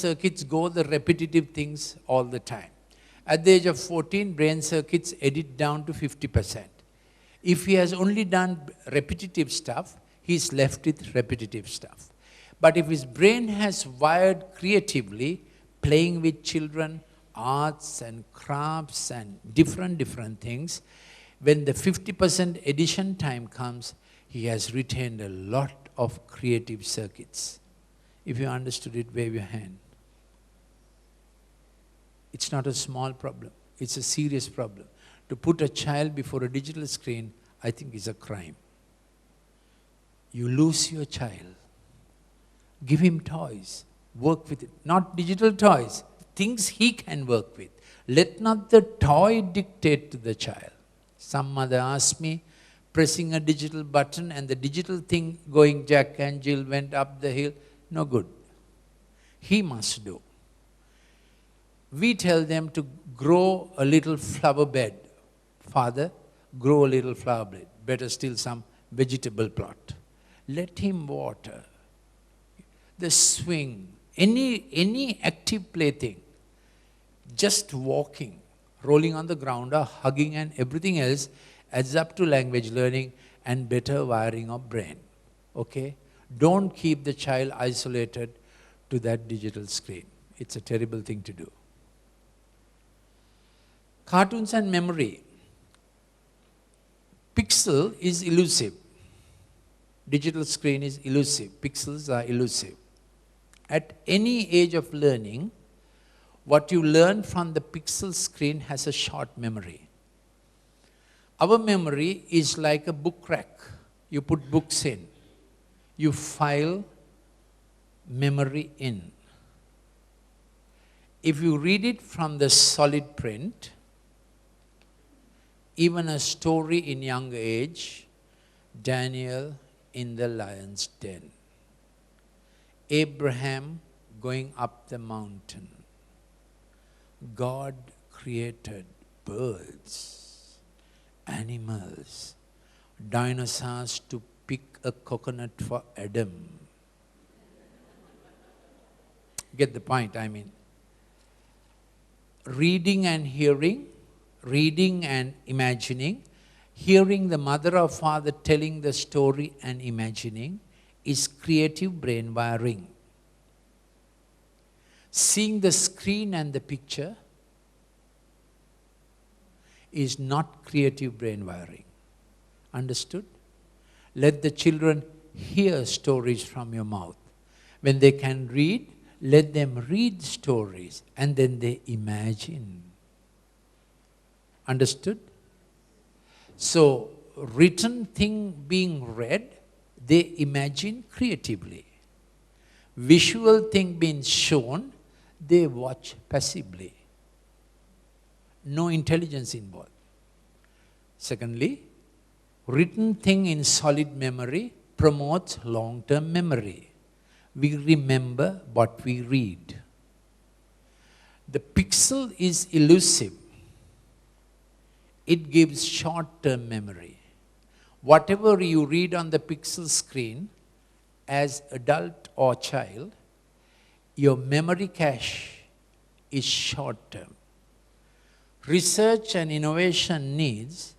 circuits go the repetitive things all the time. At the age of 14, brain circuits edit down to 50%. If he has only done repetitive stuff, he's left with repetitive stuff. But if his brain has wired creatively, playing with children, arts and crafts and different things, when the 50% addition time comes, he has retained a lot of creative circuits. If you understood it, wave your hand. It's not a small problem. It's a serious problem. To put a child before a digital screen, I think is a crime. You lose your child. Give him toys. Work with it. Not digital toys. Things he can work with. Let not the toy dictate to the child. Some mother asked me, pressing a digital button and the digital thing going Jack and Jill went up the hill. No good. He must do. We tell them to grow a little flower bed. Father, grow a little flower bed. Better still some vegetable plot. Let him water. The swing, any active plaything, just walking, rolling on the ground or hugging and everything else adds up to language learning and better wiring of brain. Okay? Don't keep the child isolated to that digital screen. It's a terrible thing to do. Cartoons and memory. Pixel is elusive. Digital screen is elusive. Pixels are elusive. At any age of learning, what you learn from the pixel screen has a short memory. Our memory is like a book rack. You put books in. You file memory in. If you read it from the solid print, even a story in young age, Daniel in the lion's den, Abraham going up the mountain, God created birds, animals, dinosaurs to pick a coconut for Adam. Get the point, I mean. Reading and hearing, reading and imagining, hearing the mother or father telling the story and imagining is creative brain wiring. Seeing the screen and the picture is not creative brain wiring. Understood? Let the children hear stories from your mouth. When they can read, let them read stories and then they imagine. Understood? So, written thing being read, they imagine creatively. Visual thing being shown, they watch passively. No intelligence involved. Secondly, written thing in solid memory promotes long-term memory. We remember what we read. The pixel is elusive. It gives short-term memory. Whatever you read on the pixel screen as adult or child, your memory cache is short-term. Research and innovation needs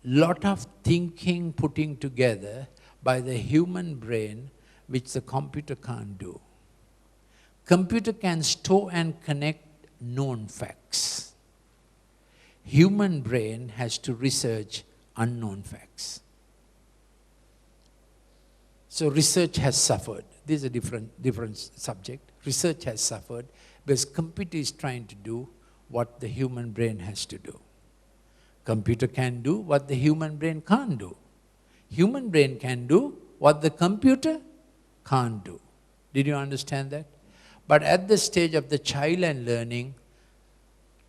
lot of thinking putting together by the human brain which the computer can't do. Computer can store and connect known facts. Human brain has to research unknown facts. So research has suffered. This is a different subject. Research has suffered because computer is trying to do what the human brain has to do. Computer can do what the human brain can't do. Human brain can do what the computer can't do. Did you understand that? But at the stage of the child and learning,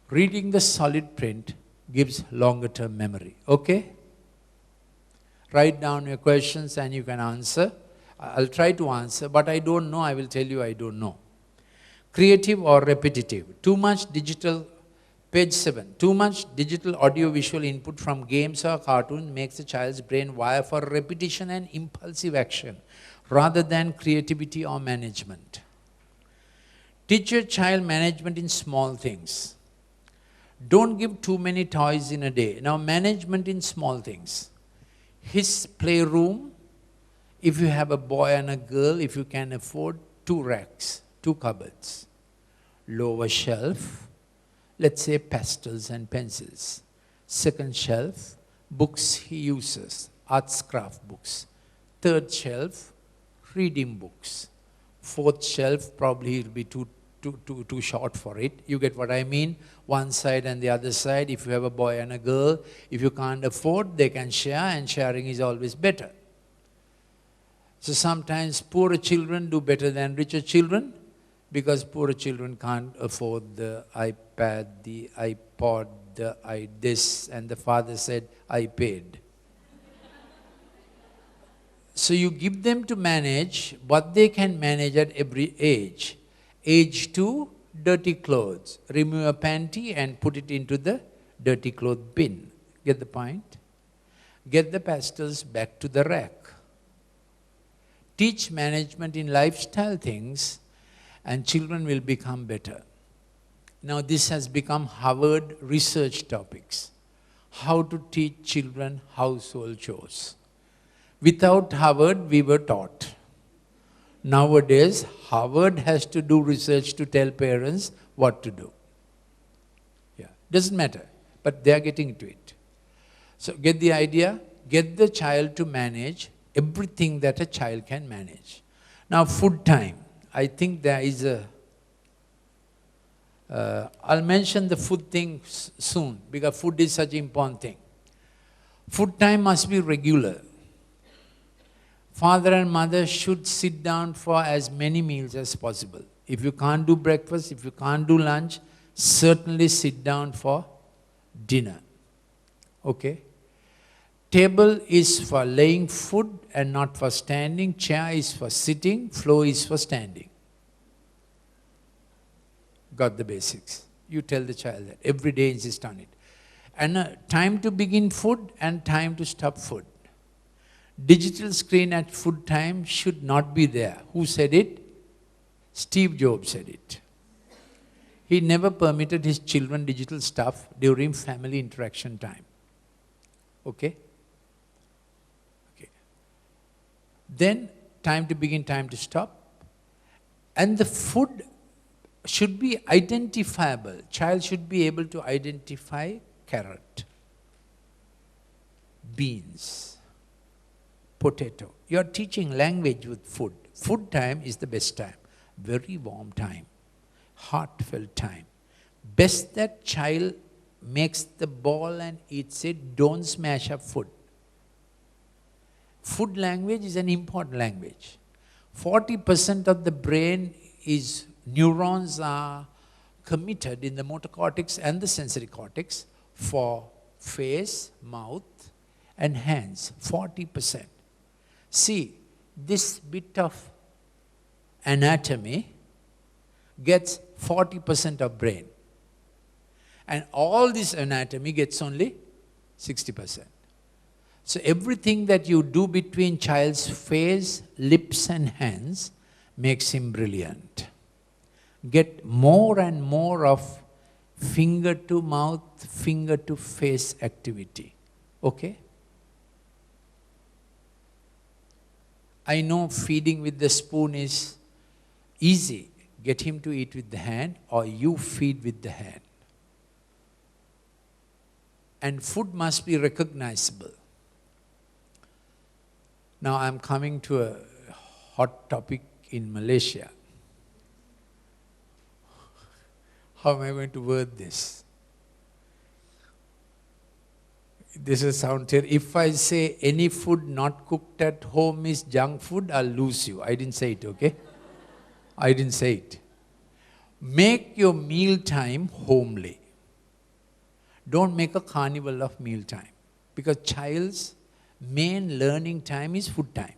reading the solid print gives longer term memory. Okay? Write down your questions and you can answer. I'll try to answer, but I don't know. I will tell you I don't know. Creative or repetitive? Too much digital, page 7. Too much digital audio-visual input from games or cartoons makes the child's brain wire for repetition and impulsive action rather than creativity or management. Teach your child management in small things. Don't give too many toys in a day. Now, management in small things. His playroom, if you have a boy and a girl, if you can afford, 2 racks, 2 cupboards. Lower shelf, let's say pastels and pencils. Second shelf, books he uses, arts craft books. Third shelf, reading books. Fourth shelf, probably he'll be too short for it. You get what I mean? One side and the other side. If you have a boy and a girl, if you can't afford, they can share, and sharing is always better. So sometimes poorer children do better than richer children, because poorer children can't afford the iPad, the iPod, this, and the father said, I paid. So you give them to manage what they can manage at every age. Age 2, dirty clothes. Remove a panty and put it into the dirty cloth bin. Get the point? Get the pastels back to the rack. Teach management in lifestyle things, and children will become better. Now this has become Harvard research topics. How to teach children household chores. Without Harvard, we were taught. Nowadays, Harvard has to do research to tell parents what to do. Yeah, doesn't matter, but they are getting to it. So get the idea, get the child to manage everything that a child can manage. Now food time, I think there is a, I'll mention the food thing soon, because food is such an important thing. Food time must be regular. Father and mother should sit down for as many meals as possible. If you can't do breakfast, if you can't do lunch, certainly sit down for dinner. Okay? Table is for laying food and not for standing. Chair is for sitting. Floor is for standing. Got the basics. You tell the child that. Every day insist on it. And time to begin food and time to stop food. Digital screen at food time should not be there. Who said it? Steve Jobs said it. He never permitted his children digital stuff during family interaction time. Okay? Okay. Then time to begin, time to stop. And the food should be identifiable. Child should be able to identify carrot, beans, potato. You are teaching language with food. Food time is the best time. Very warm time. Heartfelt time. Best that child makes the ball and eats it. Don't smash up food. Food language is an important language. 40% of the brain is, neurons are committed in the motor cortex and the sensory cortex for face, mouth, and hands. 40%. See, this bit of anatomy gets 40% of brain. And all this anatomy gets only 60%. So everything that you do between child's face, lips and hands makes him brilliant. Get more and more of finger to mouth, finger to face activity. Okay? I know feeding with the spoon is easy. Get him to eat with the hand, or you feed with the hand. And food must be recognizable. Now I'm coming to a hot topic in Malaysia. How am I going to word this? This will sound terrible. If I say any food not cooked at home is junk food, I'll lose you. I didn't say it, okay? I didn't say it. Make your meal time homely. Don't make a carnival of meal time. Because child's main learning time is food time.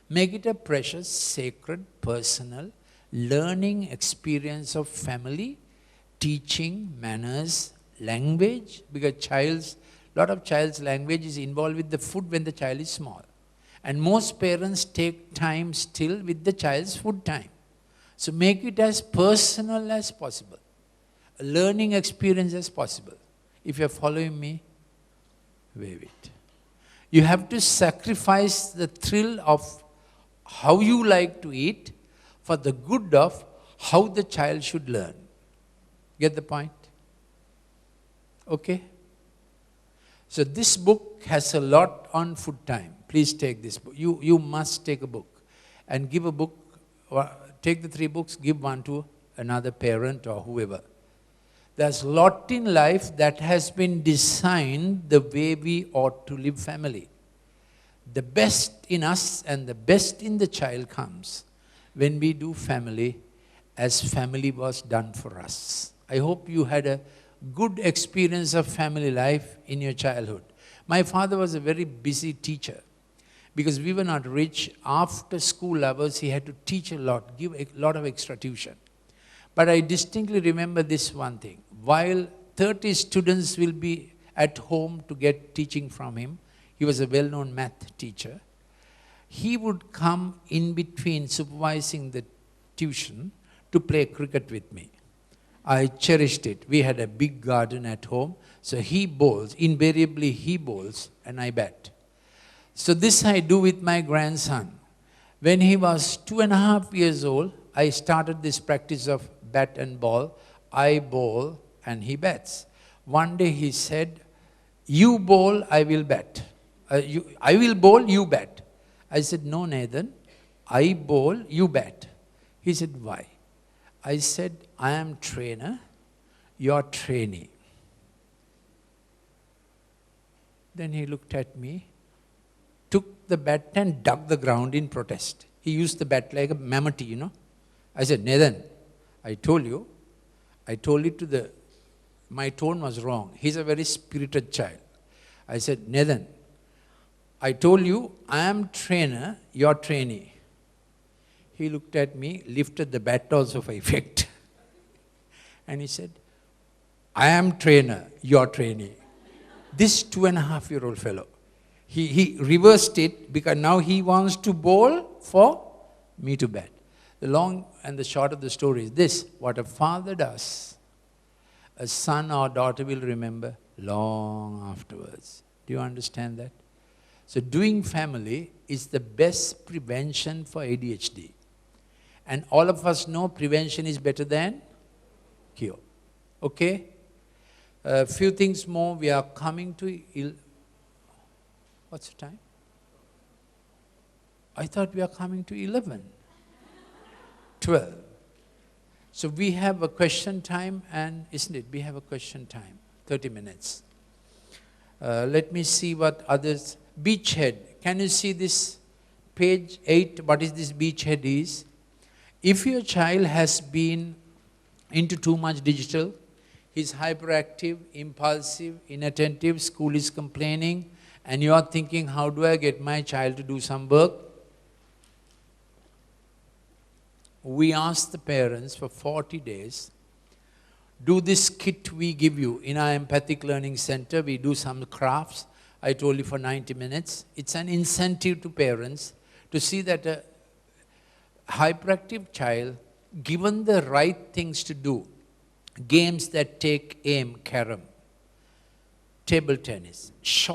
Make it a precious, sacred, personal, learning experience of family, teaching, manners, language. Because lot of child's language is involved with the food when the child is small. And most parents take time still with the child's food time. So make it as personal as possible, a learning experience as possible. If you're following me, wave it. You have to sacrifice the thrill of how you like to eat for the good of how the child should learn. Get the point? Okay? So this book has a lot on food time. Please take this book. You must take a book. And give a book, take the 3 books, give one to another parent or whoever. There's a lot in life that has been designed the way we ought to live family. The best in us and the best in the child comes when we do family as family was done for us. I hope you had a good experience of family life in your childhood. My father was a very busy teacher. Because we were not rich, after school hours he had to teach a lot, give a lot of extra tuition. But I distinctly remember this one thing. While 30 students will be at home to get teaching from him, he was a well-known math teacher, he would come in between supervising the tuition to play cricket with me. I cherished it. We had a big garden at home, so he bowls, invariably he bowls and I bat. So this I do with my grandson. When he was 2.5 years old, I started this practice of bat and ball. I bowl and he bats. One day he said, you bowl, I will bat. I will bowl, you bat. I said, no, Nathan, I bowl, you bat. He said, why? I said, I am trainer, you are trainee. Then he looked at me, took the bat and dug the ground in protest. He used the bat like a mammoth, you know. I said, Nathan, I told you, I told it to the, my tone was wrong. He's a very spirited child. I said, Nathan, I told you, I am trainer, you're trainee. He looked at me, lifted the bat also for effect. And he said, I am trainer, you're trainee. This 2.5-year-old fellow. He reversed it because now he wants to bowl for me to bat. The long and the short of the story is this: what a father does, a son or daughter will remember long afterwards. Do you understand that? So doing family is the best prevention for ADHD. And all of us know prevention is better than cure. Okay? A few things more. We are coming to... What's the time? I thought we are coming to 11. 12. So we have a question time and, isn't it? We have a question time, 30 minutes. Let me see what others... Beachhead. Can you see this page 8? What is this beachhead is? If your child has been into too much digital, he's hyperactive, impulsive, inattentive, school is complaining, and you are thinking, how do I get my child to do some work? We ask the parents for 40 days, do this kit we give you in our empathic learning center. We do some crafts. I told you for 90 minutes. It's an incentive to parents to see that a hyperactive child, given the right things to do, games that take aim, carom, table tennis, short